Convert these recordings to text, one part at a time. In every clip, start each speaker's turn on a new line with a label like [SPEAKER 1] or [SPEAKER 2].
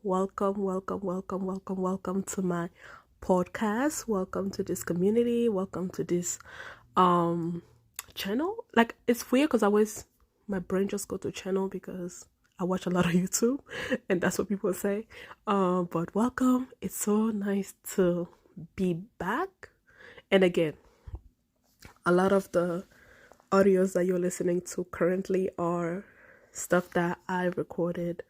[SPEAKER 1] welcome to my podcast. Welcome to this community. Welcome to this channel. Like, it's weird because my brain just go to channel because I watch a lot of YouTube and that's what people say. But welcome. It's so nice to be back. And again, a lot of the audios that you're listening to currently are stuff that I recorded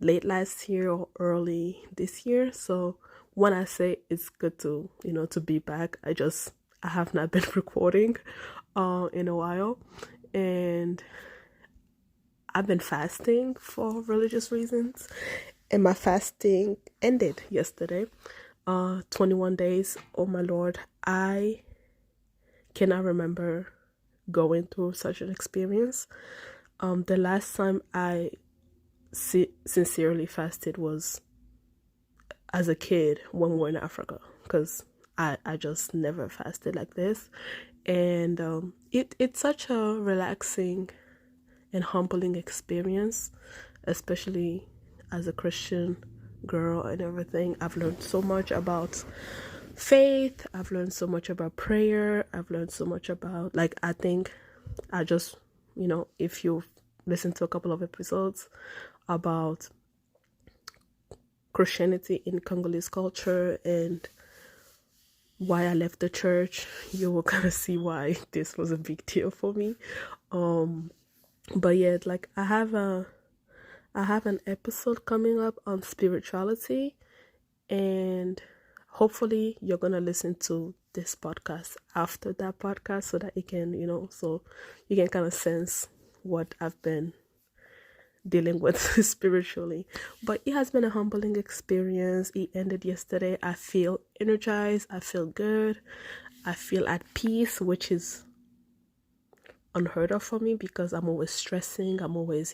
[SPEAKER 1] late last year or early this year. So when I say it's good to to be back, I have not been recording in a while, and I've been fasting for religious reasons, and my fasting ended yesterday. 21 days. Oh my Lord, I cannot remember going through such an experience. The last time I sincerely fasted was as a kid when we were in Africa, because I just never fasted like this, and it's such a relaxing and humbling experience, especially as a Christian girl and everything. I've learned so much about faith. I've learned so much about prayer. I've learned so much about, like, I think I just, if you've listened to a couple of episodes about Christianity in Congolese culture and why I left the church, you will kind of see why this was a big deal for me. But yeah, like, I have an episode coming up on spirituality, and hopefully you're gonna listen to this podcast after that podcast so that you can, so you can kind of sense what I've been dealing with spiritually. But it has been a humbling experience. It ended yesterday. I feel energized. I feel good. I feel at peace, which is unheard of for me because I'm always stressing. I'm always,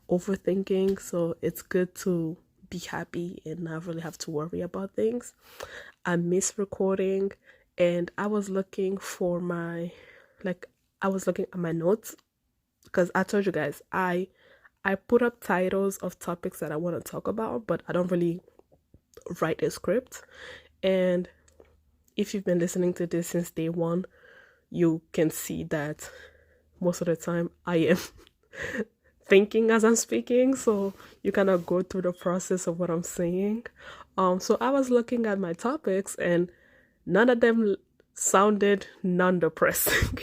[SPEAKER 1] overthinking. So it's good to be happy and not really have to worry about things. I miss recording, and I was looking at my notes, because I told you guys I put up titles of topics that I want to talk about, but I don't really write a script. And if you've been listening to this since day one, you can see that most of the time I am thinking as I'm speaking, so you kind of go through the process of what I'm saying. So I was looking at my topics, and none of them sounded non-depressing.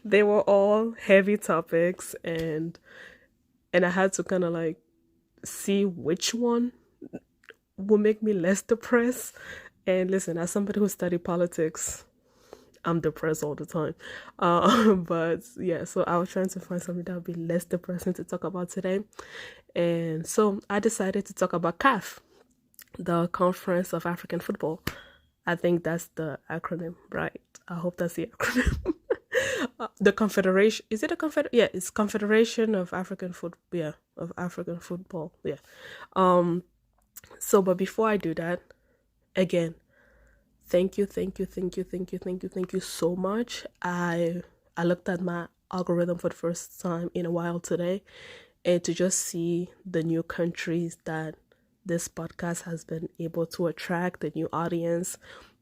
[SPEAKER 1] They were all heavy topics, and I had to kind of like see which one will make me less depressed. And listen, as somebody who studied politics, I'm depressed all the time. But yeah, so I was trying to find something that would be less depressing to talk about today. And so I decided to talk about CAF, the Conference of African Football. I think that's the acronym, right? I hope that's the acronym. The Confederation, is it a confederation? Yeah, it's Confederation of African Football. Yeah, of African Football. Yeah. So, but before I do that, again, thank you so much. I looked at my algorithm for the first time in a while today, and to just see the new countries that this podcast has been able to attract, the new audience,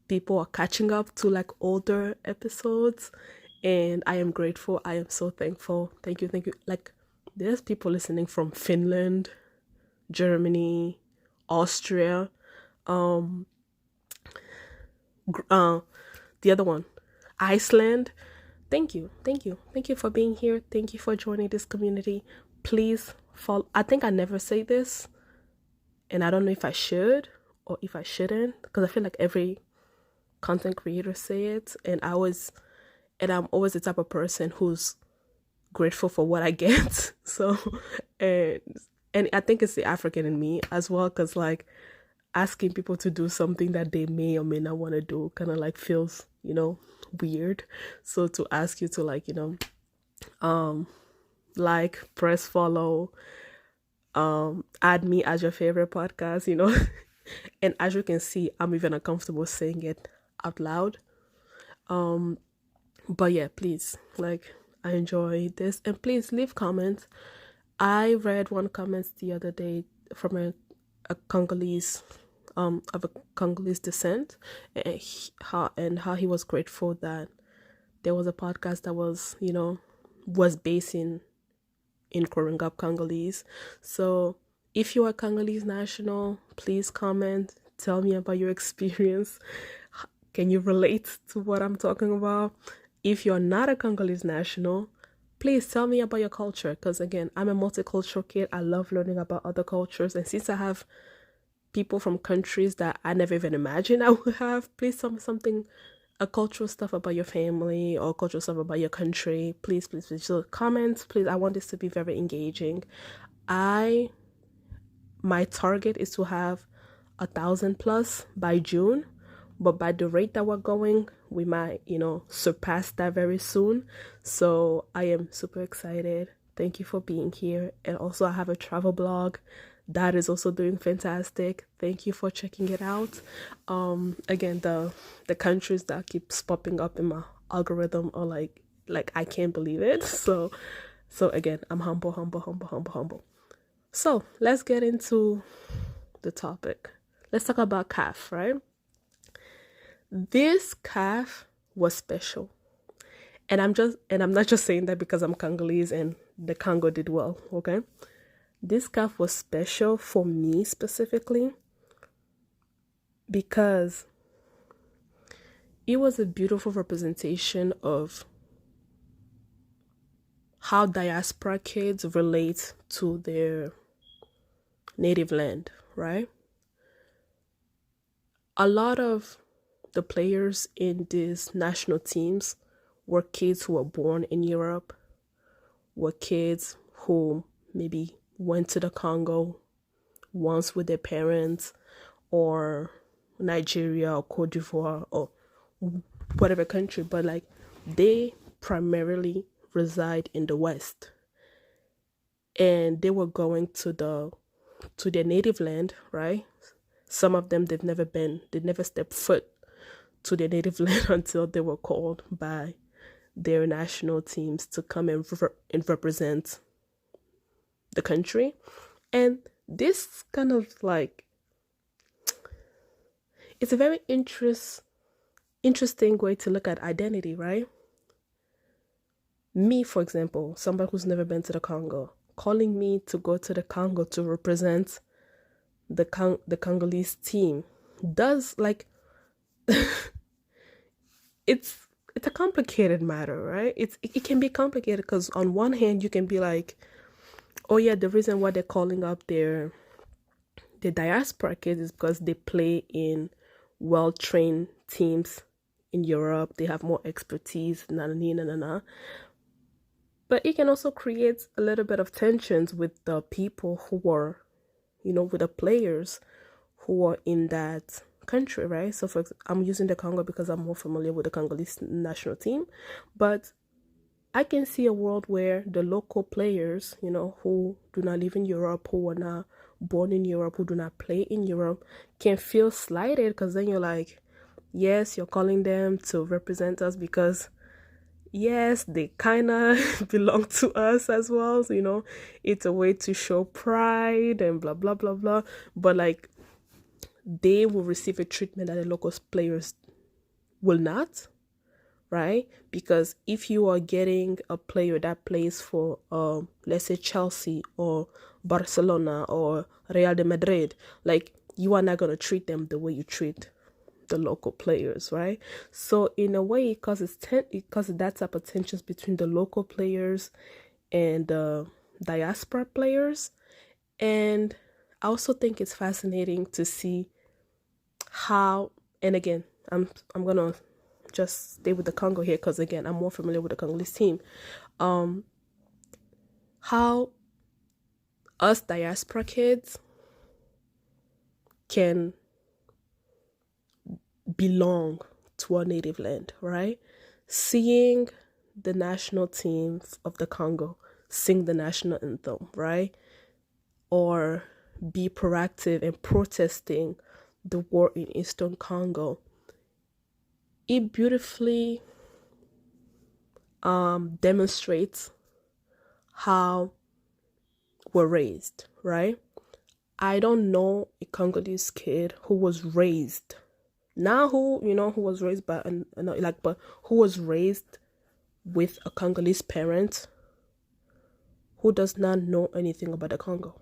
[SPEAKER 1] people are catching up to like older episodes, and I am grateful. I am so thankful. Thank you. Like, there's people listening from Finland, Germany, Austria, the other one, Iceland. Thank you for being here. Thank you for joining this community. Please follow. I think I never say this, and I don't know if I should or if I shouldn't, because I feel like every content creator say it, and I'm always the type of person who's grateful for what I get. So, and I think it's the African in me as well, because like asking people to do something that they may or may not want to do kind of like feels, weird. So to ask you to like, like, press follow, add me as your favorite podcast, and as you can see, I'm even uncomfortable saying it out loud. But yeah, please, like, I enjoy this, and please leave comments. I read one comment the other day from a Congolese of a Congolese descent, and how he was grateful that there was a podcast that was, was based in growing up Congolese. So if you are Congolese national, please comment, tell me about your experience. Can you relate to what I'm talking about? If you're not a Congolese national, please tell me about your culture, because again, I'm a multicultural kid. I love learning about other cultures, and since I have people from countries that I never even imagined I would have, please tell me something, a cultural stuff about your family or cultural stuff about your country. Please, please, please. So comment, please. I want this to be very engaging. My target is to have 1,000 plus by June, but by the rate that we're going, we might, surpass that very soon. So I am super excited. Thank you for being here. And also I have a travel blog that is also doing fantastic. Thank you for checking it out. Again, the countries that keeps popping up in my algorithm are like I can't believe it. So again, I'm humble. So let's get into the topic. Let's talk about CAF, right? This CAF was special. And I'm not just saying that because I'm Congolese and the Congo did well, okay? This CAF was special for me specifically because it was a beautiful representation of how diaspora kids relate to their native land, right? A lot of the players in these national teams were kids who were born in Europe, were kids who maybe went to the Congo once with their parents, or Nigeria or Cote d'Ivoire or whatever country, but like they primarily reside in the West, and they were going to their native land, right? Some of them they'd never stepped foot to their native land until they were called by their national teams to come and represent the country. And this kind of like, it's a very interesting way to look at identity, right? Me, for example, somebody who's never been to the Congo, calling me to go to the Congo to represent the Congolese team does like it's a complicated matter, right? It can be complicated because on one hand you can be like, oh yeah, the reason why they're calling up their diaspora kids is because they play in well-trained teams in Europe. They have more expertise, na. But it can also create a little bit of tensions with the people who are, with the players who are in that country, right? So I'm using the Congo because I'm more familiar with the Congolese national team, but I can see a world where the local players, who do not live in Europe, who are not born in Europe, who do not play in Europe, can feel slighted, because then you're like, yes, you're calling them to represent us because yes, they kind of belong to us as well. So, it's a way to show pride and blah, blah, blah, blah. But like, they will receive a treatment that the local players will not, right? Because if you are getting a player that plays for, let's say Chelsea or Barcelona or Real de Madrid, like you are not going to treat them the way you treat the local players, right? So in a way, it causes that type of tensions between the local players and the diaspora players. And I also think it's fascinating to see how, and again, I'm gonna just stay with the Congo here because again, I'm more familiar with the Congolese team. How us diaspora kids can belong to our native land, right? Seeing the national team of the Congo sing the national anthem, right? Or be proactive in protesting the war in Eastern Congo. It beautifully demonstrates how we're raised, right? I don't know a Congolese kid who was raised, not who, who was raised by, but who was raised with a Congolese parent who does not know anything about the Congo,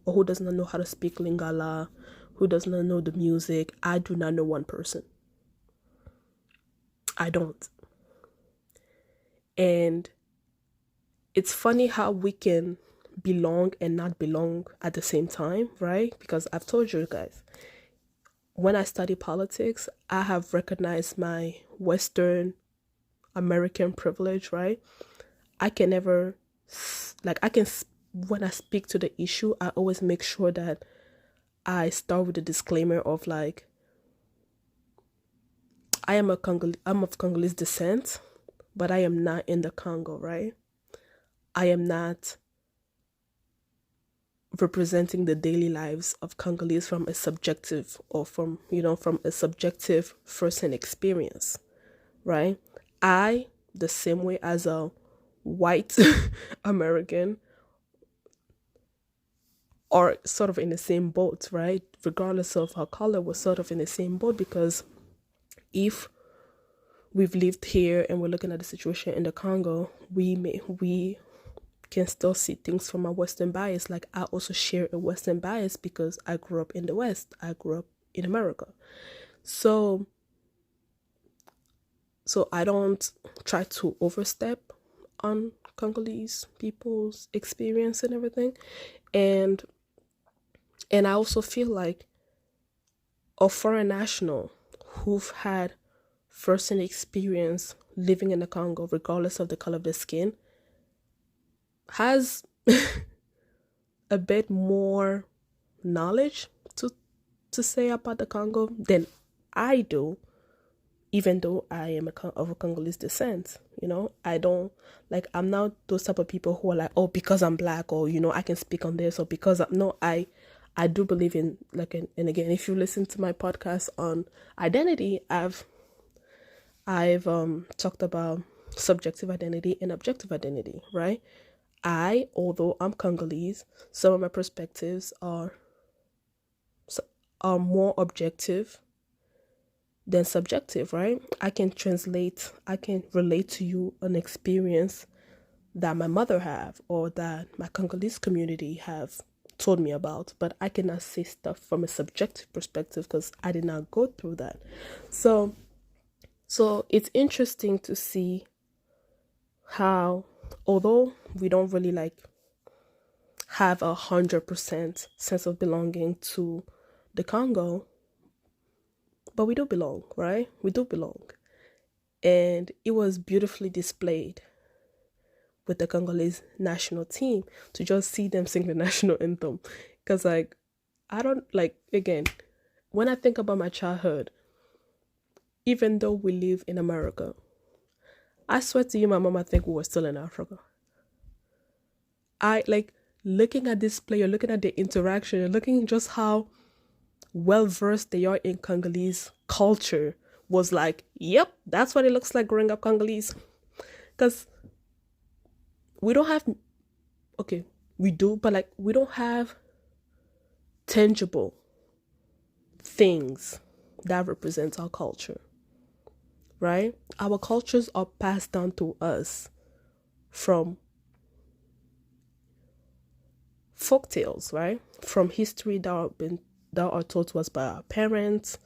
[SPEAKER 1] or who does not know how to speak Lingala, who does not know the music. I do not know one person. I don't. And it's funny how we can belong and not belong at the same time, right? Because I've told you guys, when I study politics, I have recognized my Western American privilege, right? I can never, when I speak to the issue, I always make sure that I start with a disclaimer of like, I'm of Congolese descent, but I am not in the Congo, right? I am not representing the daily lives of Congolese from a subjective or from a subjective first-hand experience, right? I, the same way as a white American, are sort of in the same boat, right? Regardless of our color, we're sort of in the same boat, because if we've lived here and we're looking at the situation in the Congo, we can still see things from a Western bias. Like, I also share a Western bias because I grew up in the West. I grew up in America. So I don't try to overstep on Congolese people's experience and everything. And I also feel like a foreign national who've had first-hand experience living in the Congo, regardless of the color of their skin, has a bit more knowledge to say about the Congo than I do, even though I am of a Congolese descent. I don't, like, I'm not those type of people who are like, oh, because I'm black, or I can speak on this, or because I do believe in, like, and again, if you listen to my podcast on identity, I've talked about subjective identity and objective identity, right? Although I'm Congolese, some of my perspectives are more objective than subjective, right? I can relate to you an experience that my mother have, or that my Congolese community have told me about, but I cannot say stuff from a subjective perspective because I did not go through that. So it's interesting to see how, although we don't really have 100% sense of belonging to the Congo, but we do belong, right? We do belong. And it was beautifully displayed with the Congolese national team to just see them sing the national anthem. Because, like, I don't, again, when I think about my childhood, even though we live in America, I swear to you, my mom, I think we were still in Africa. Looking at this player, looking at the interaction, looking just how well-versed they are in Congolese culture, was like, yep, that's what it looks like growing up Congolese. Because we don't have, okay, we do, but we don't have tangible things that represent our culture, right? Our cultures are passed down to us from folk tales, right? From history that are taught to us by our parents.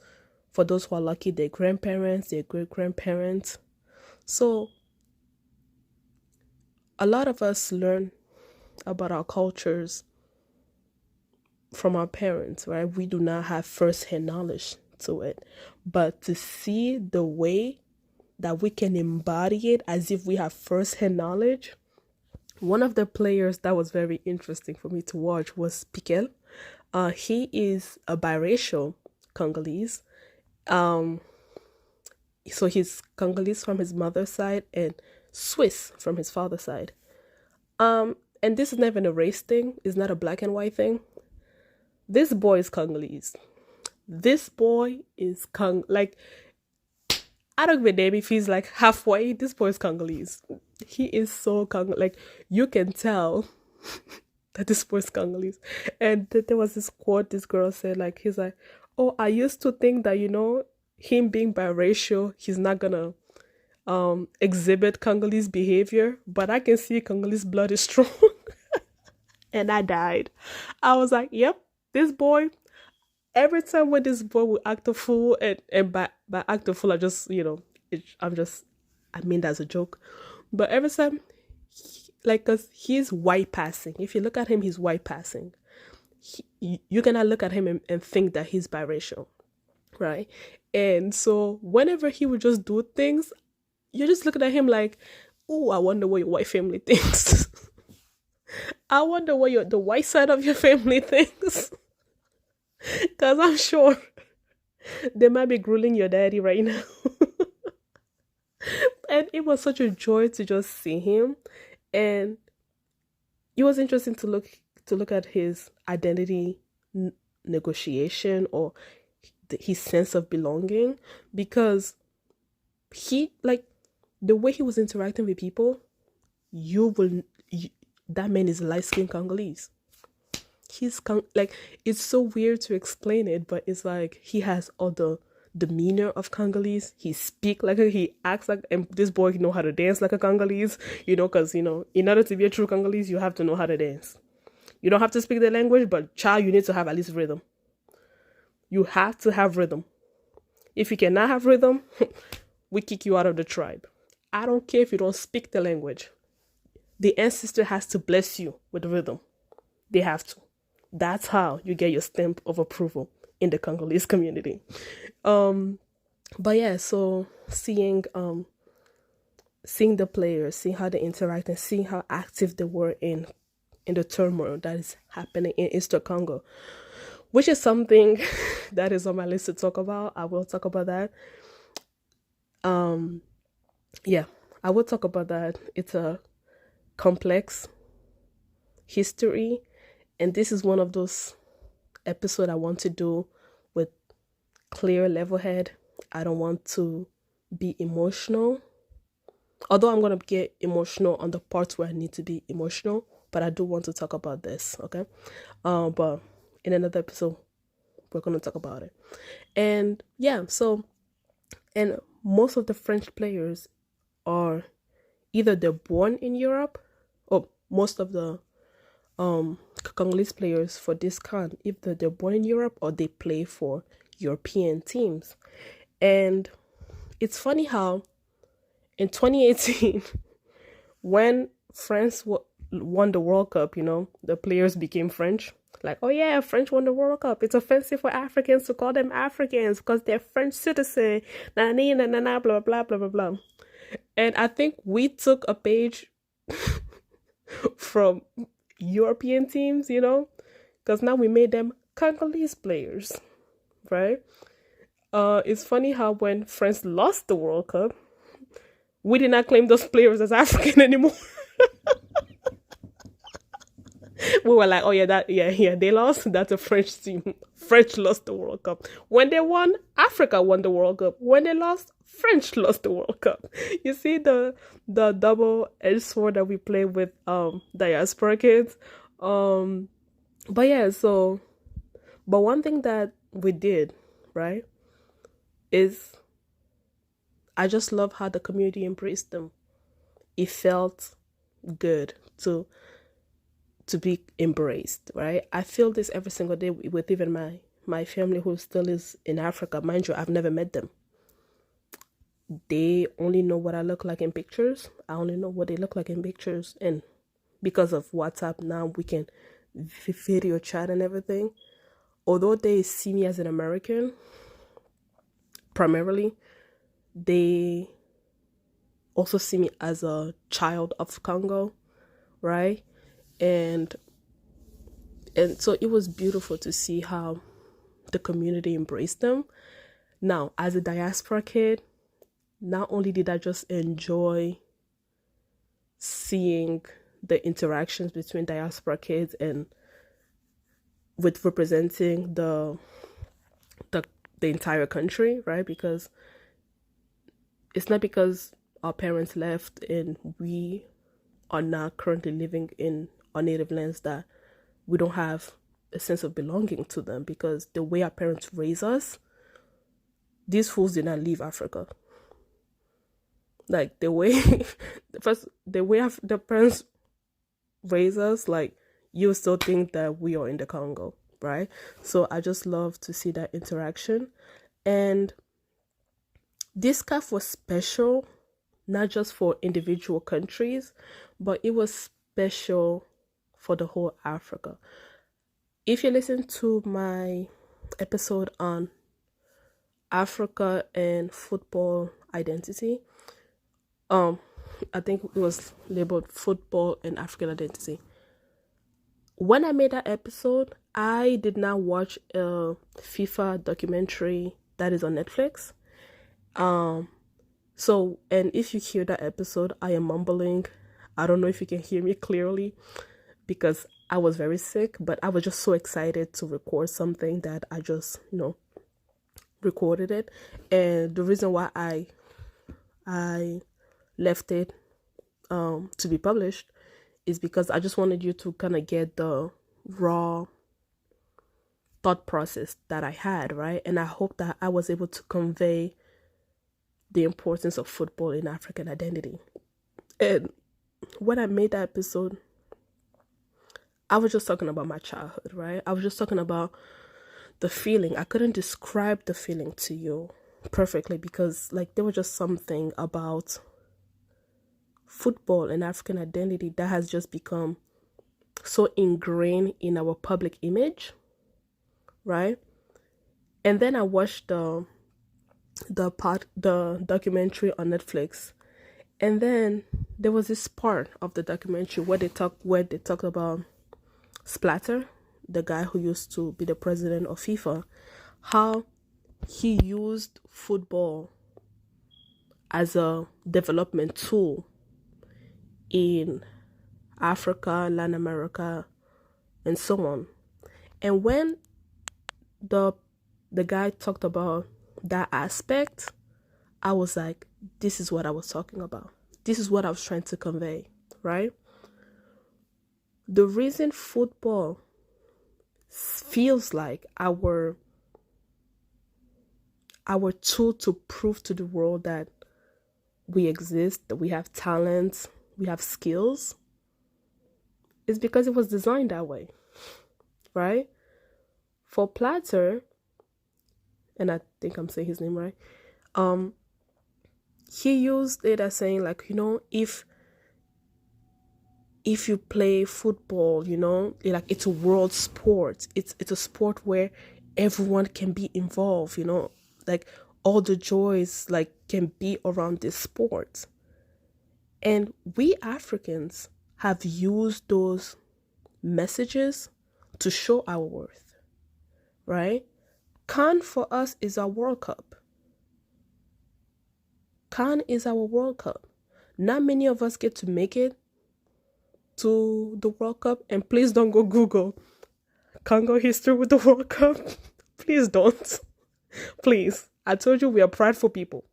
[SPEAKER 1] For those who are lucky, their grandparents, their great-grandparents. So a lot of us learn about our cultures from our parents, right? We do not have first-hand knowledge to it. But to see the way that we can embody it as if we have first-hand knowledge, one of the players that was very interesting for me to watch was Piquel. He is a biracial Congolese. So he's Congolese from his mother's side and Swiss from his father's side. And this is never a race thing. It's not a black and white thing. This boy is Congolese. This boy is I don't give a damn if he's like halfway. This boy is Congolese. He is so Congolese. Like, you can tell that this boy's Congolese. And there was this quote this girl said, like, he's like, oh, I used to think that, him being biracial, he's not gonna exhibit Congolese behavior, but I can see Congolese blood is strong. And I died. I was like, yep, this boy, every time when this boy will act a fool, and by act a fool, I just, I mean, that's a joke. But every time, like, because he's white passing. If you look at him, he's white passing. You cannot look at him and think that he's biracial, right? And so whenever he would just do things, you're just looking at him like, oh, I wonder what your white family thinks. I wonder what the white side of your family thinks. Because I'm sure they might be grueling your daddy right now. And it was such a joy to just see him. And it was interesting to look at his identity negotiation, or his sense of belonging, because the way he was interacting with people, that man is light-skinned Congolese. It's so weird to explain it, but it's like he has all the demeanor of Congolese. He acts like, and this boy know how to dance like a Congolese, because, in order to be a true Congolese, you have to know how to dance. You don't have to speak the language, but child, you need to have at least rhythm. You have to have rhythm. If you cannot have rhythm, we kick you out of the tribe. I don't care if you don't speak the language. The ancestor has to bless you with rhythm. They have to. That's how you get your stamp of approval in the Congolese community. But yeah, so seeing the players, seeing how they interact, and seeing how active they were in the turmoil that is happening in Eastern Congo, which is something that is on my list to talk about. I will talk about that. Yeah, I will talk about that. It's a complex history, and this is one of those episodes I want to do with clear level head. I don't want to be emotional, although I'm going to get emotional on the parts where I need to be emotional, but I do want to talk about this, okay? But in another episode, we're going to talk about it. And yeah, so, and most of the French players are either they're born in Europe, or most of the Congolese players for this CAN, either they're born in Europe or they play for European teams. And it's funny how in 2018, when France won the World Cup, the players became French. Like, oh yeah, French won the World Cup. It's offensive for Africans to call them Africans because they're French citizens. Blah, blah, blah, blah, blah, blah. And I think we took a page from European teams, because now we made them Congolese players, right? It's funny how when France lost the World Cup, we did not claim those players as African anymore. We were like, oh yeah, they lost. That's a French team. French lost the World Cup. When they won, Africa won the World Cup. When they lost, French lost the World Cup. You see the double-edged sword that we play with diaspora kids. But yeah, but one thing that we did, right, is I just love how the community embraced them. It felt good to be embraced, right? I feel this every single day with even my family who still is in Africa. Mind you, I've never met them. They only know what I look like in pictures. I only know what they look like in pictures. And because of WhatsApp now, we can video chat and everything. Although they see me as an American, primarily, they also see me as a child of Congo, right? And so it was beautiful to see how the community embraced them. Now, as a diaspora kid, not only did I just enjoy seeing the interactions between diaspora kids and with representing the entire country, right? Because it's not because our parents left and we are not currently living in our native lands that we don't have a sense of belonging to them, because the way our parents raise us, these fools did not leave Africa. Like the way the parents raise us, like you still think that we are in the Congo, right? So I just love to see that interaction. And this CAF was special, not just for individual countries, but it was special for the whole Africa. If you listen to my episode on Africa and football identity, I think it was labeled Football and African Identity. When I made that episode, I did not watch a FIFA documentary that is on Netflix. So, and if you hear that episode, I am mumbling. I don't know if you can hear me clearly because I was very sick, but I was just so excited to record something that I just, recorded it. And the reason why I left it to be published is because I just wanted you to kind of get the raw thought process that I had, right? And I hope that I was able to convey the importance of football in African identity. And when I made that episode, I was just talking about my childhood, right? I was just talking about the feeling. I couldn't describe the feeling to you perfectly because there was just something about football and African identity that has just become so ingrained in our public image, right? And then I watched the documentary on Netflix, and then there was this part of the documentary where they talked about Splatter, the guy who used to be the president of FIFA, how he used football as a development tool in Africa, Latin America, and so on. And when the guy talked about that aspect, I was like, this is what I was talking about. This is what I was trying to convey, right? The reason football feels like our tool to prove to the world that we exist, that we have talents, we have skills, is because it was designed that way, right? For Platter, and I think I'm saying his name right, he used it as saying if you play football, it's a world sport. It's a sport where everyone can be involved, all the joys can be around this sport. And we Africans have used those messages to show our worth, right? CAN for us is our World Cup. CAN is our World Cup. Not many of us get to make it to the World Cup. And please don't go Google Congo history with the World Cup. Please don't. Please. I told you we are prideful people.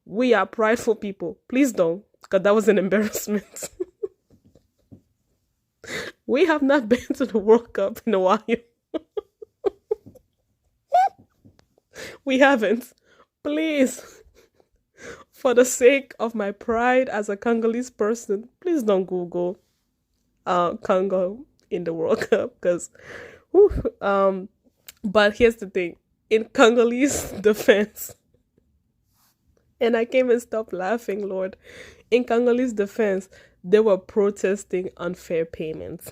[SPEAKER 1] We are prideful people. Please don't, because that was an embarrassment. We have not been to the World Cup in a while. We haven't. Please, for the sake of my pride as a Congolese person, please don't Google Congo in the World Cup, because but here's the thing. In Congolese defense, and I can't even stop laughing, Lord. In Congolese defense, they were protesting unfair payments.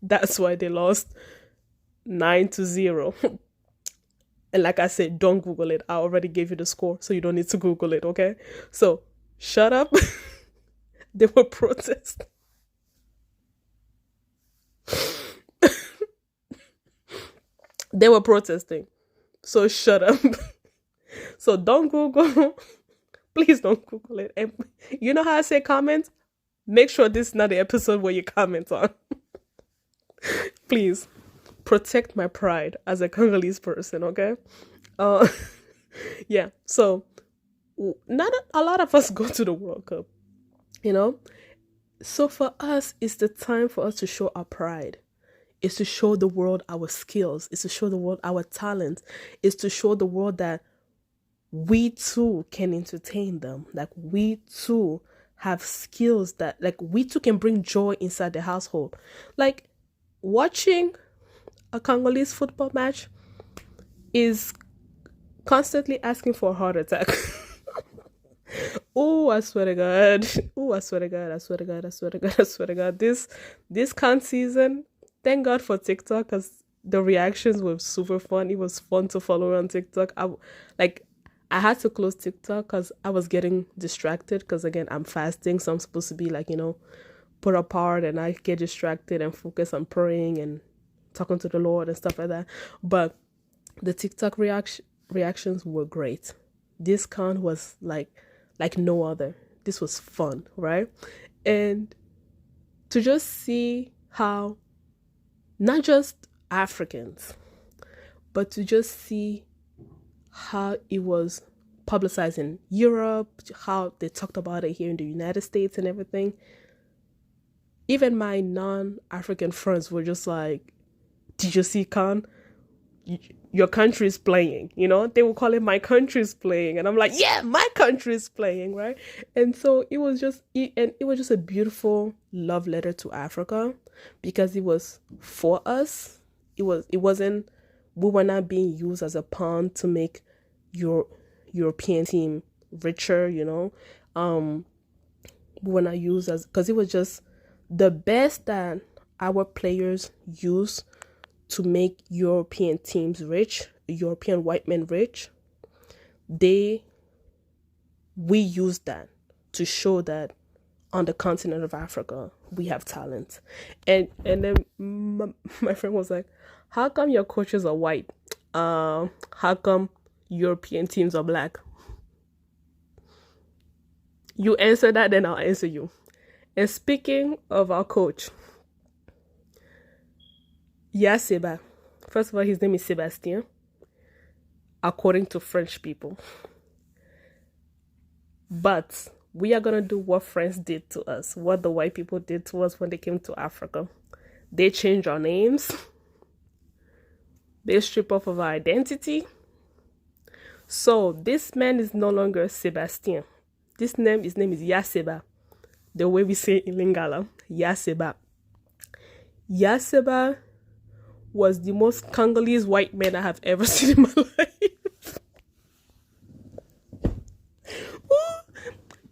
[SPEAKER 1] That's why they lost 9-0. And like I said, don't Google it. I already gave you the score, so you don't need to Google it, okay? So, shut up. They were protesting. They were protesting. So, shut up. So, don't Google. Please don't Google it. And you know how I say comment? Make sure this is not the episode where you comment on. Please. Protect my pride as a Congolese person, okay? Yeah, so not a lot of us go to the World Cup, So for us, it's the time for us to show our pride. is to show the world our skills, is to show the world our talent, is to show the world that we too can entertain them. Like we too have skills that like we too can bring joy inside the household. Like watching a Congolese football match is constantly asking for a heart attack. Oh, I swear to God. Oh, I swear to God. I swear to God. I swear to God. I swear to God. This con season, thank God for TikTok because the reactions were super fun. It was fun to follow on TikTok. I had to close TikTok because I was getting distracted because again I'm fasting, so I'm supposed to be like, put apart, and I get distracted and focus on praying and talking to the Lord and stuff like that. But the TikTok reactions were great. This con was like no other. This was fun, right? And to just see how not just Africans, but to just see how it was publicized in Europe, how they talked about it here in the United States and everything. Even my non-African friends were just like, did you see Khan? Your country is playing, They will call it my country is playing. And I'm like, yeah, my country is playing, right? And so it was just a beautiful love letter to Africa because it was for us. We were not being used as a pawn to make your European team richer, we were not used as, because it was just the best that our players use to make European teams rich, European white men rich. We use that to show that on the continent of Africa we have talent. And then my friend was like, how come your coaches are white? How come European teams are black? You answer that, then I'll answer you. And speaking of our coach, Seba. First of all, his name is Sebastien, according to French people. But we are going to do what France did to us, what the white people did to us when they came to Africa. They changed our names. They strip off of our identity. So this man is no longer Sebastien. His name is Yaseba. The way we say in Lingala, Yaseba. Yaseba was the most Congolese white man I have ever seen in my life.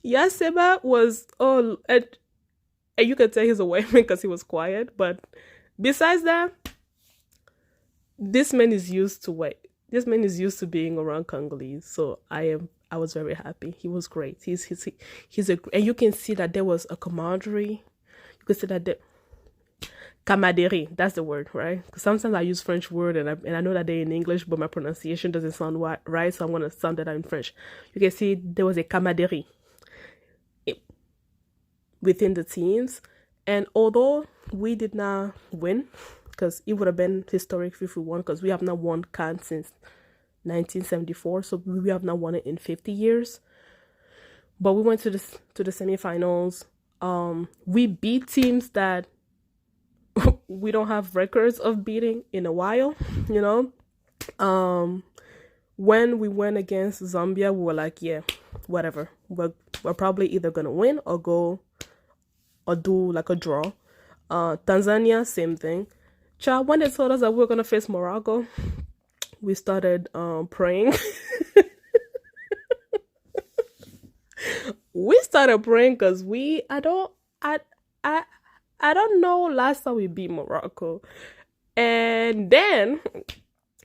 [SPEAKER 1] Yaseba was, and you can tell he's a white man because he was quiet, but besides that, this man is used to being around Congolese. So I was very happy. He was great. And you can see that there was a camaraderie. You can see that camaraderie, that's the word, right? Because sometimes I use French word and I know that they're in English, but my pronunciation doesn't sound right, so I want to sound that out in French. You can see there was a camaraderie within the teams, and although we did not win, because it would have been historic if we won, because we have not won CAN since 1974, so we have not won it in 50 years. But we went to the semifinals. We beat teams that we don't have records of beating in a while, when we went against Zambia, we were like, yeah, whatever, we're probably either gonna win or go or do like a draw. Tanzania, same thing. When they told us that we were gonna face Morocco, we started praying. We started praying because I don't know last time we beat Morocco. And then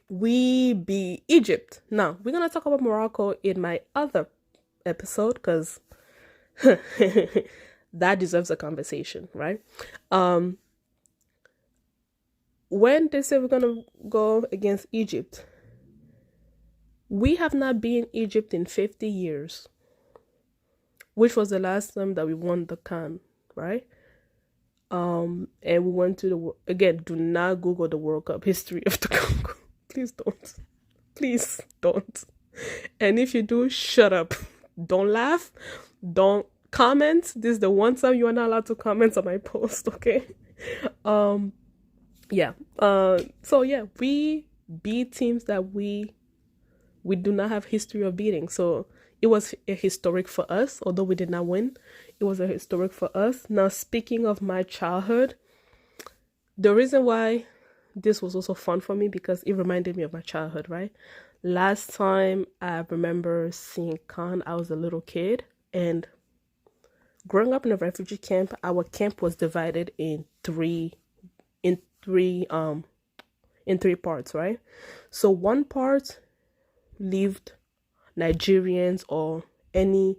[SPEAKER 1] we beat Egypt. Now, we're going to talk about Morocco in my other episode because that deserves a conversation, right? When they say we're going to go against Egypt, we have not been Egypt in 50 years, which was the last time that we won the CAN, right? And we went to again, do not Google the World Cup history of the Congo. Please don't. And if you do, shut up. Don't laugh. Don't comment. This is the one time you are not allowed to comment on my post, okay? Yeah. So yeah, we beat teams that we do not have history of beating. So it was a historic for us, although we did not win. It was a historic for us. Now, speaking of my childhood, the reason why this was also fun for me because it reminded me of my childhood, right? Last time I remember seeing Khan, I was a little kid, and growing up in a refugee camp, our camp was divided in three in three parts, right? So one part lived Nigerians or any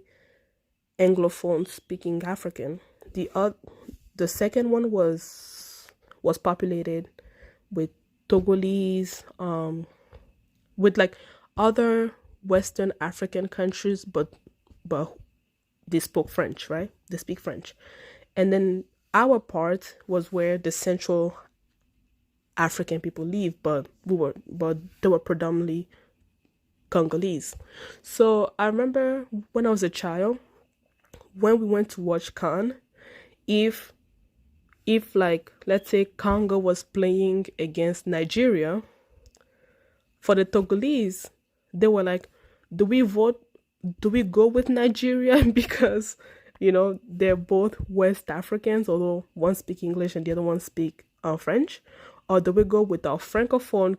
[SPEAKER 1] Anglophone speaking African. The second one was populated with Togolese, with like other Western African countries, but they spoke French, right? They speak French. And then our part was where the Central African people live, but they were predominantly Congolese. So I remember when I was a child, when we went to watch Khan, if like let's say Congo was playing against Nigeria, for the Togolese, they were like, do we vote? Do we go with Nigeria because they're both West Africans, although one speak English and the other one speak French, or do we go with our francophone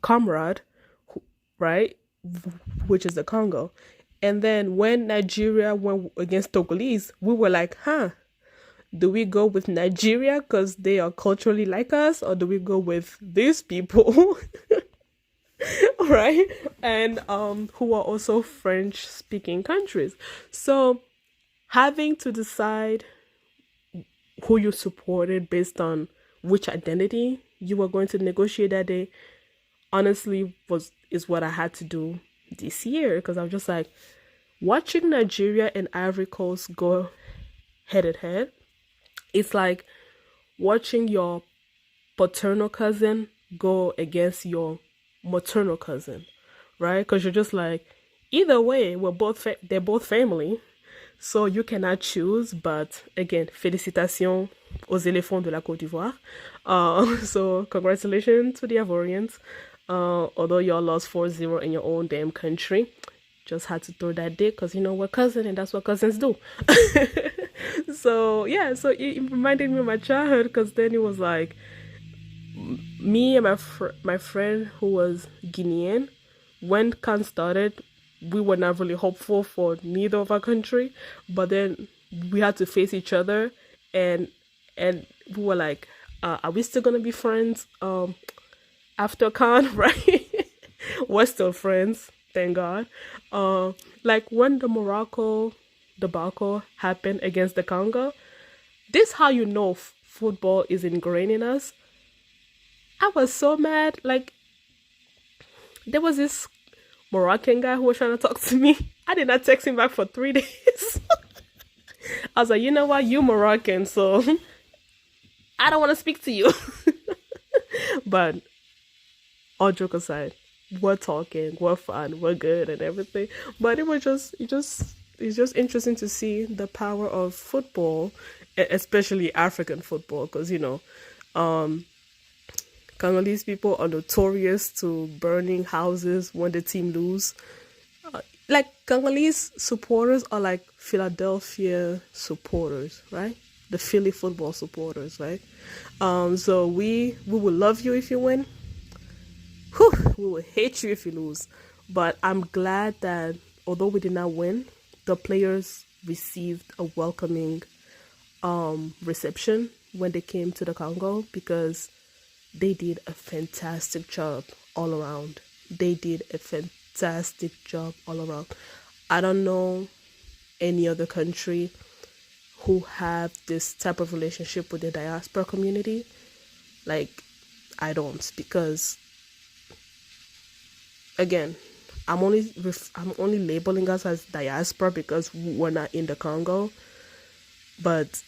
[SPEAKER 1] comrade, right, which is the Congo? And then when Nigeria went against Togolese, we were like, do we go with Nigeria because they are culturally like us, or do we go with these people, right? And who are also French-speaking countries. So having to decide who you supported based on which identity you were going to negotiate that day, honestly, is what I had to do this year, because I was just like, watching Nigeria and Ivory Coast go head at head, it's like watching your paternal cousin go against your maternal cousin, right? Because you're just like, either way, they're both family, so you cannot choose. But again, félicitations aux éléphants de la Côte d'Ivoire. So congratulations to the Ivorians. Although y'all lost 4-0 in your own damn country, just had to throw that dick because we're cousin and that's what cousins do. So yeah, so it reminded me of my childhood, because then it was like me and my friend who was Guinean. When Khan started, we were not really hopeful for neither of our country, but then we had to face each other, and we were like, are we still gonna be friends after Khan? Right? We're still friends, thank God. Like when the Morocco debacle happened against the Congo, this how you know football is ingrained in us. I was so mad. Like, there was this Moroccan guy who was trying to talk to me. I did not text him back for 3 days. I was like, you know what, you Moroccan, so I don't want to speak to you. But all joke aside, we're talking, we're fun, we're good and everything. But it's just interesting to see the power of football, especially African football, because Congolese people are notorious to burning houses when the team lose. Like, Congolese supporters are like Philadelphia supporters, right? The Philly football supporters, right? So we will love you if you win. Whew, we will hate you if you lose. But I'm glad that although we did not win, the players received a welcoming reception when they came to the Congo, because they did a fantastic job all around. I don't know any other country who have this type of relationship with the diaspora community. Like, I don't, because again, I'm only labeling us as diaspora because we're not in the Congo, but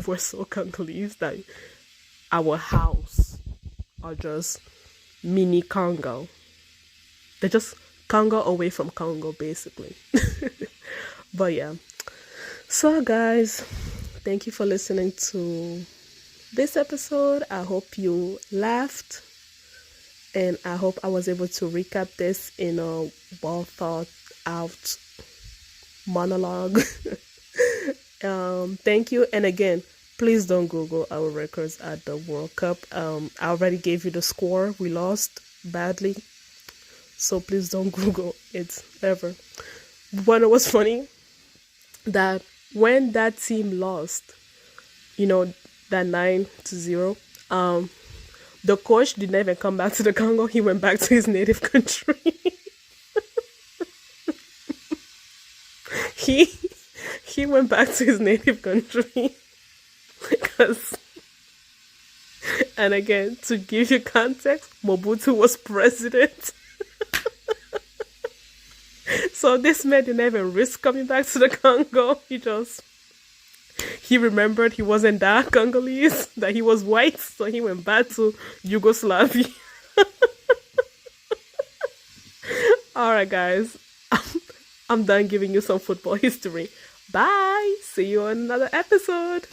[SPEAKER 1] we're so Congolese that our house are just mini Congo. They're just Congo away from Congo, basically. But yeah. So guys, thank you for listening to this episode. I hope you laughed, and I hope I was able to recap this in a well thought out monologue. Thank you. And again, please don't Google our records at the World Cup. I already gave you the score. We lost badly. So please don't Google it ever. But it was funny that when that team lost, that 9-0, the coach didn't even come back to the Congo. He went back to his native country. he went back to his native country because, and again, to give you context, Mobutu was president. So this man didn't even risk coming back to the Congo. He remembered he wasn't that Congolese, that he was white, so he went back to Yugoslavia. Alright guys, I'm done giving you some football history. Bye! See you on another episode.